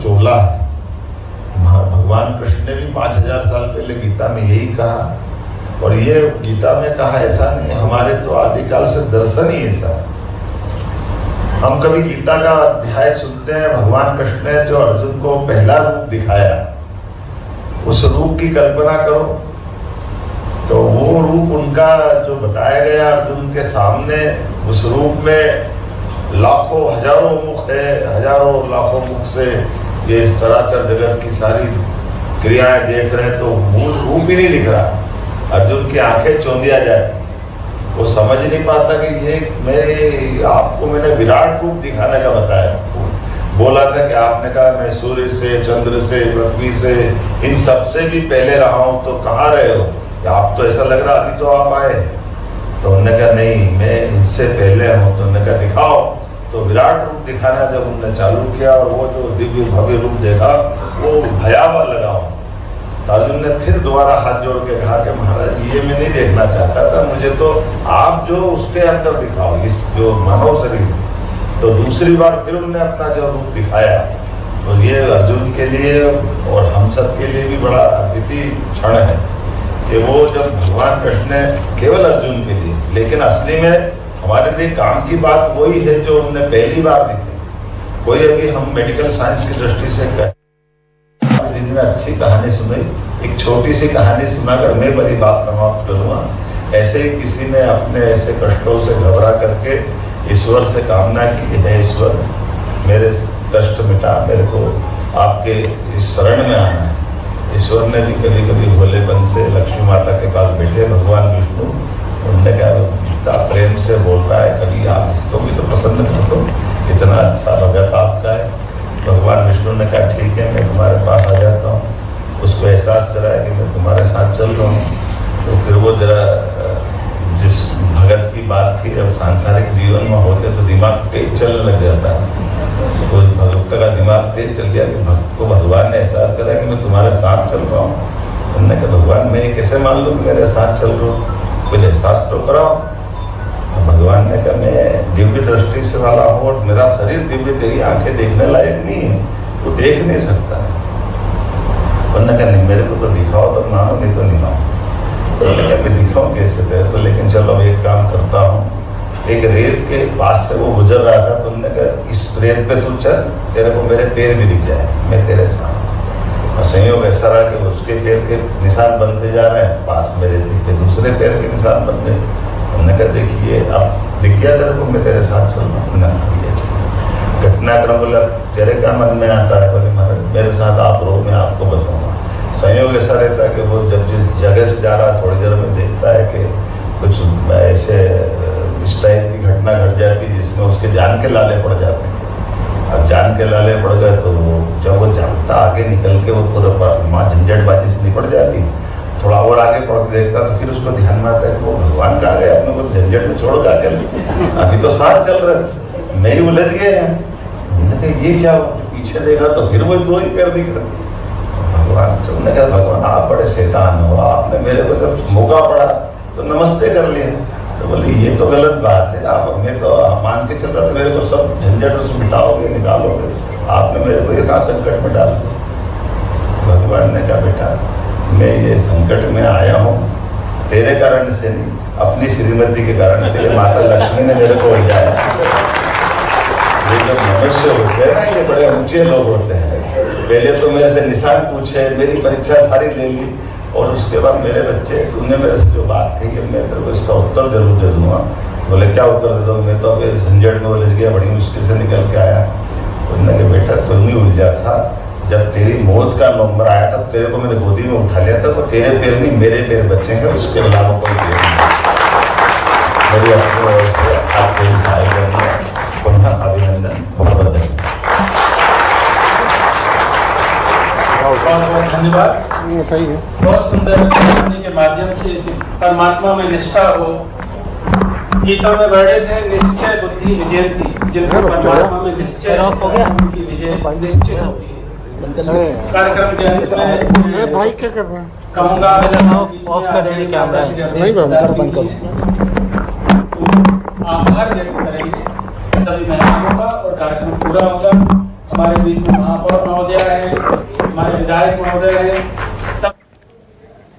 तोला है। भगवान कृष्ण ने भी 5000 साल पहले गीता में यही कहा, और ये गीता में कहा ऐसा नहीं, हमारे तो आदिकाल से दर्शन ही ऐसा है। हम कभी गीता का अध्याय सुनते हैं, भगवान कृष्ण ने जो अर्जुन को पहला रूप दिखाया, उस रूप की कल्पना करो, तो वो रूप उनका जो बताया गया अर्जुन के सामने, उस रूप में लाखों हजारों मुख है, हजारों लाखों मुख से ये चराचर जगत की सारी क्रियाएं देख रहे हैं, तो मूल रूप ही नहीं दिख रहा। अर्जुन की आंखें चौंधिया जाए, वो समझ नहीं पाता कि ये आपको मैंने विराट रूप दिखाने का बताया, बोला था कि आपने कहा मैं सूर्य से, चंद्र से, पृथ्वी से, इन सब से भी पहले रहा हूं, तो कहाँ रहे हो? आप तो ऐसा लग रहा अभी तो आप आए। तो उन्होंने कहा नहीं, मैं इनसे पहले हूँ। तो उन्होंने कहा दिखाओ। तो विराट रूप दिखाना जब उन्होंने चालू किया, और वो जो दिव्य भव्य रूप देखा, वो भयावह लगा। तो अर्जुन ने फिर दोबारा हाथ जोड़ के कहा कि महाराज ये मैं नहीं देखना चाहता था, मुझे तो आप जो उसके अंदर दिखाओ, इस जो मानव शरीर। तो दूसरी बार फिर उन्होंने अपना जो रूप दिखाया, तो ये अर्जुन के लिए और हम सब के लिए भी बड़ा अद्वितीय क्षण है कि वो जब भगवान कृष्ण ने केवल अर्जुन के लिए, लेकिन असली में हमारे लिए काम की बात वही है जो हमने पहली बार दिखी। कोई अभी हम मेडिकल साइंस की दृष्टि से में अच्छी कहानी सुनी, एक छोटी सी कहानी सुनाकर मैं बड़ी बात समाप्त करूंगा। ऐसे ही किसी ने अपने ऐसे कष्टों से घबरा करके ईश्वर से कामना की, है ईश्वर मेरे कष्ट मिटा, मेरे को आपके इस शरण में आना है। ईश्वर ने भी कभी कभी भोलेपन से लक्ष्मी माता के पास बैठे भगवान विष्णु, उन्होंने कहा इतना प्रेम से बोल रहा है, कभी आप इसको भी तो पसंद कर दो, इतना अच्छा भगत आपका है। भगवान विष्णु ने कहा ठीक है, मैं तुम्हारे पास आ जाता हूँ। उसको एहसास कराया कि मैं तुम्हारे साथ चल रहा हूँ। तो फिर वो जरा जिस भगत की बात थी, जब सांसारिक जीवन में होते तो दिमाग तेज चलने लग जाता है। तो भक्त का दिमाग तेज चल गया कि भक्त को भगवान ने एहसास कराया कि मैं तुम्हारे साथ चल रहा हूँ। उन्होंने कहा भगवान मैं कैसे मान लूँ मेरे साथ चल रहा हूँ, कुछ एहसास तो कराओ। भगवान ने कहा मैं दिव्य दृष्टि से वाला हूँ और मेरा शरीर दिव्य, तेरी आंखें देखने लायक नहीं है, तो देख नहीं सकता है। उन्होंने कहा नहीं मेरे को तो दिखाओ तो मानो, नहीं तो नहीं मानो। उन्होंने कहा मैं दिखाऊँ कैसे तेरे को, लेकिन चलो एक काम करता हूँ। एक रेत के पास से वो गुजर रहा था, तो उन्होंने कहा इस रेत पे तू चल, तेरे को मेरे पैर भी दिख जाए, मैं तेरे साथ। और संयोग ऐसा रहा कि उसके पैर के निशान बनते जा रहे हैं, पास मेरे दिखे दूसरे पैर के निशान बनते। उन्होंने कहा देखिए अब दिख गया तेरे को, मैं तेरे साथ चल रहा हूँ। घटनाक्रम बोला तेरे क्या मन में आता है? बोले महाराज मेरे साथ आप रहो, मैं आपको बताऊंगा। संयोग ऐसा रहता है कि वो जब जिस जगह से जा रहा है थोड़ी देर में देखता है कि कुछ ऐसे इस टाइप की घटना घट जाती है जिसमें उसके जान के लाले पड़ जाते हैं। अब जान के लाले पड़ गए तो जब वो जानता आगे निकल के वो पूरा माँ झंझटबाजी से निपट जाती, थोड़ा और आगे पढ़ के देखता तो फिर उसको ध्यान में आता है वो भगवान का आ गया, अपने को झंझट में छोड़ का अभी तो साथ चल रहे, मैं ही उलझ गए हैं। ये क्या पीछे देखा तो फिर वो दो ही पैर दिख रहे। भगवान से उन्होंने कहा भगवान आप बड़े शैतान हो, आपने मेरे को जब मौका पड़ा तो नमस्ते कर लिया। तो बोले ये तो गलत बात है, आप हमें तो मान के चल रहे थे मेरे को सब झंझट से मिटाओगे निकालोगे, आपने मेरे को एक संकट में डाल दिया। भगवान ने कहा बेटा मैं ये संकट में आया हूँ तेरे कारण से नहीं, अपनी श्रीमती के कारण से। माता लक्ष्मी ने मेरे को उलझाया। ये जो मनुष्य होते हैं ना, ये बड़े ऊंचे लोग होते हैं। पहले तो मेरे से निशान पूछे, मेरी परीक्षा सारी ले ली, और उसके बाद मेरे बच्चे तुमने मेरे से जो बात कही है मैं तेरे को इसका उत्तर जरूर दे दूंगा। बोले क्या उत्तर दे दो? मैं तो अभी झंझट में उलझ गया, बड़ी मुश्किल से निकल के आया। उन्होंने कहा बेटा तुम ही उलझा था, जब तेरी मौत का नंबर आया था तेरे को मैंने गोदी में उठा लिया था, तो तेरे पैर नहीं मेरे पैर बचे हैं, उसके अलावा कोई पैर नहीं। मेरी अपनी ओर से आपके सहायता पुनः अभिनंदन, बहुत धन्यवाद। धन्यवाद। बहुत सुंदर कहानी के माध्यम से परमात्मा में निष्ठा हो। गीता में वर्णित है निश्चय बुद्धि विजयंती, जिनको परमात्मा में निश्चय उनकी विजय निश्चित होती है। कार्यक्रम के अंत में भाई क्या कर रहे हैं? कहूँगा ऑफ कर देने के नहीं बंद करो। आभार व्यक्त करेंगे सभी मेहमानों का और कार्यक्रम पूरा होगा। हमारे बीच में महापौर महोदय हैं, हमारे विधायक महोदय हैं,